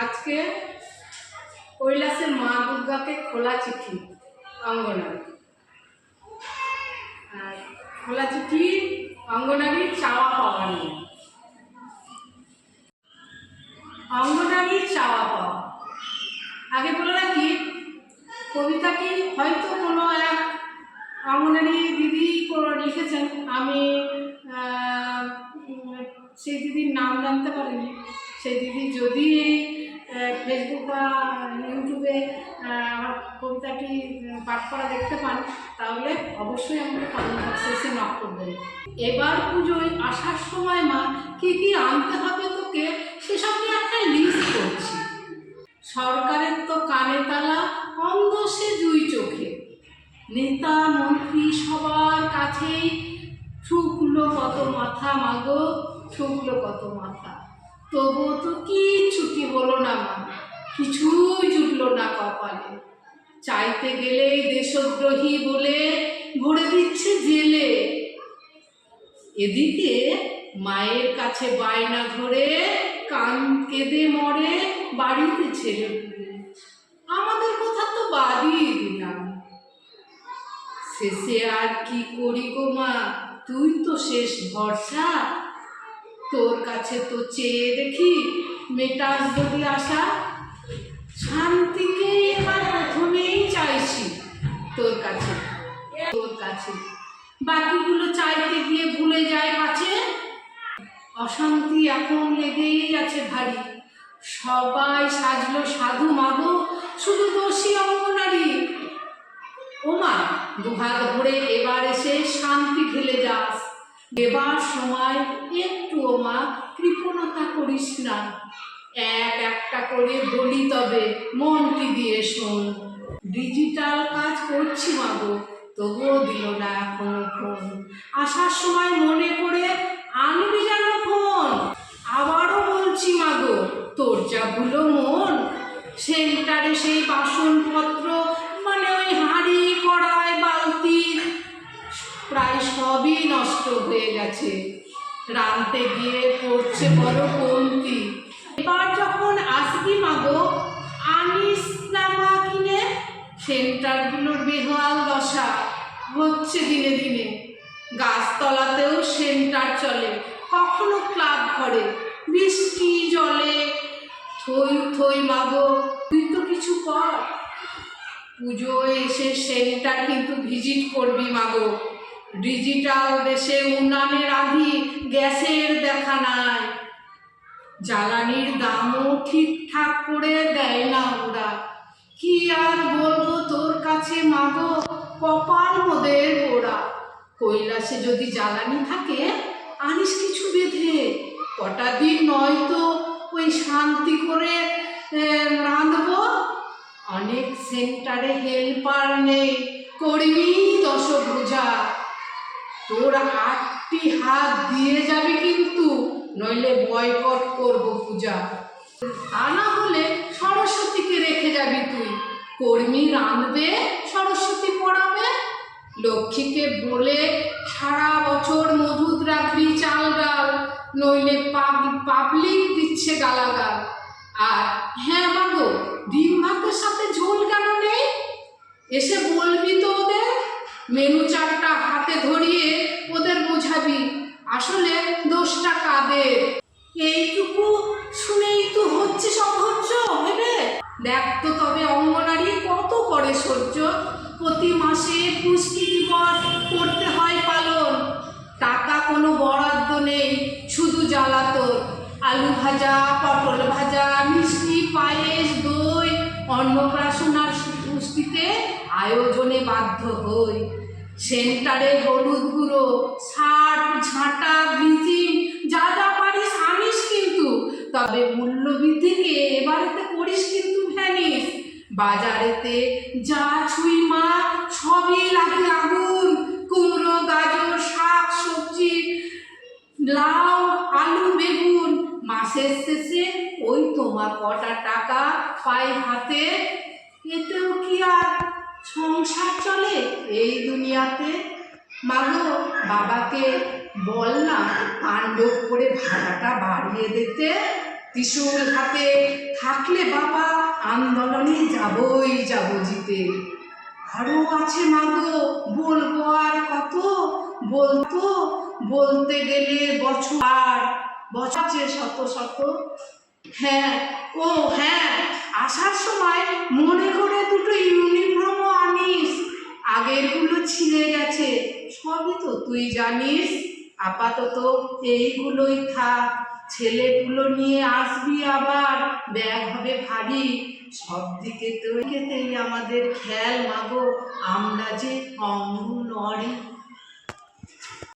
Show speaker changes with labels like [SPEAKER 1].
[SPEAKER 1] আজকে কৈলাসের মা দুর্গাকে খোলা চিঠি অঙ্গনারী। খোলা চিঠি অঙ্গনারীর চাওয়া পাওয়া নিয়ে। অঙ্গনারীর চাওয়া পাওয়া আগে বলে রাখি, কবিতাটি হয়তো কোনো এক অঙ্গনারী দিদি লিখেছেন। আমি সেই দিদির নাম জানতে পারিনি। সেই দিদি যদি ফেসবুক বা ইউটিউবে আমার কবিতাটি পাঠ করা দেখতে পান, তাহলে অবশ্যই আমাকে কমেন্ট বক্সে এসে নক করবেন। এবার পুজোয় আসার সময় মা কী কী আনতে হবে তোকে, সেসব নিয়ে একটা লিস্ট করছি। সরকারের তো কানে তালা, অন্ধ সে দুই চোখে। নেতা মন্ত্রী সবার কাছেই ঠুকলো কত মাথা মাগো, ঠুকলো কত মাথা। তবুও তো কিচ্ছুটি হলো না মা, কিছুই জুটলো না কপালে। চাইতে গেলেই দেশদ্রোহী বলে ভরে দিচ্ছে জেলে। এদিকে মায়ের কাছে বায়না ধরে কান কেঁদে মরে বাড়িতে ছেলে পুলে। আমাদের কথা তো বাদই দিলাম, শেষে আর কি করি গো মা, তুই তো শেষ ভরসা। তোর কাছে তো চেয়ে দেখি মেটাস যদি আশা। শান্তিকে এবার প্রথমেই চাইছি তোর কাছে, তোর কাছে। বাকিগুলো চাইতে গিয়ে ভুলে যায় কাছে। অশান্তি এখন লেগেই আছে ভারী। সবাই সাজলো সাধু মাগো, শুধু দোষী অঙ্গনারী। ওমা দুহাত ভরে এবার এসে শান্তি ঢেলে যাস। এবার সময় একটু ওমা কৃপণতা করিস না। এক একটা করে বলি তবে মনটি দিয়ে শোন। ডিজিটাল কাজ করছি মাগো, তবুও দিল না এখনো ফোন। আসার সময় মনে করে আনবি যেন ফোন। আবারও বলছি মাগো, তোর যা ভুলো মন। সেন্টারে সেই বাসনপত্র, মানে ওই হাঁড়ি কড়াই বালতি, প্রায় সবই নষ্ট হয়ে গেছে। রাঁধতে গিয়ে পড়ছে বড় কমতি। এবার যখন আসবি মাগো, আনিস না মা কিনে। সেন্টারগুলোর বেহাল দশা হচ্ছে দিনে দিনে। গাছতলাতেও সেন্টার চলে, কখনো ক্লাব ঘরে। বৃষ্টি জলে থই থই মাগো, তুই তো কিছু কর। পুজোয় এসে সেন্টার কিন্তু ভিজিট করবি মাগো। ডিজিটাল দেশে উনানে রাঁধি, গ্যাসের দেখা নাই। জ্বালানির দামও ঠিকঠাক করে দেয় না ওরা। কি আর বলবো তোর কাছে মাগো, কপাল মোদের ওরা। কৈলাসে যদি জ্বালানি থাকে, আনিস কিছু বেঁধে। কটা দিন নয়তো ওই শান্তি করে রাঁধবো। অনেক সেন্টারে হেল্পার নেই, কর্মী দশভুজা। তোর 8টি হাত দিয়ে যাবে কিন্তু, নইলে বয়কট করবো পূজা। তা না হলে সরস্বতীকে রেখে যাবি তুই। কর্মী রাঁধবে, সরস্বতী পড়াবে। লক্ষ্মীকে বলে সারা বছর মজুদ রাখবি চাল ডাল, নইলে পাবলিক দিচ্ছে গালাগাল। আর হ্যাঁ মাগো, ডিম ভাতের সাথে ঝোল কেন নেই, এসে বলবি তো ওদের। মেনু চারটা হাতে ধরিয়ে ওদের বোঝাবি আসলে দোষটা কাদের। এইটুকু শুনেই তো হচ্ছে সহ্য ভেবে। দেখ তো তবে অঙ্গনারী কত করে সহ্য। প্রতি মাসে পুষ্টি দিবস করতে হয় পালন। টাকা কোনো বরাদ্দ নেই, শুধু জ্বালাতন। আলু ভাজা, পটল ভাজা, মিষ্টি, পায়েস, দই, অন্নপ্রাশনার পুষ্টিতে আয়োজনে বাধ্য হই। সেন্টারে হলুদ গুঁড়ো, সার, ঝাঁটা, ব্লিচিং, যা যা পারিস আনিস কিন্তু। তবে মূল্যবৃদ্ধিকে এবারেতে করিস কিন্তু ভ্যানিস। বাজারেতে যা ছুঁই মা, সবই লাগে আগুন। কুমড়ো, গাজর, শাক সবজি, লাউ, আলু, বেগুন। মাসের শেষে ওই তোমার কটা টাকা পাই হাতে, এতেও কি আর সংসার চলে এই দুনিয়াতে। মাগো বাবাকে বল না তাণ্ডব করে ভাড়াটা বাড়িয়ে দিতে। ত্রিশূল হাতে থাক থাকলে বাবা আন্দোলনে যাবই যাব জিতে। আরো আছে মাগো বলবো আর কত, বলতে গেলে বছর বছর শত শত। হ্যাঁ, ও হ্যাঁ, আসার সময় মনে করে দুটো ইউনিফর্মও আনিস, আগেরগুলো ছিঁড়ে গেছে, সবই তো তুই জানিস। আপাতত এইগুলোই থাক, ছেলেগুলো নিয়ে আসবি আবার, ব্যাগ হবে ভারী, সব দিকেতেই আমাদের খেয়াল মাগো, আমরা যে অঙ্গ নড়ি।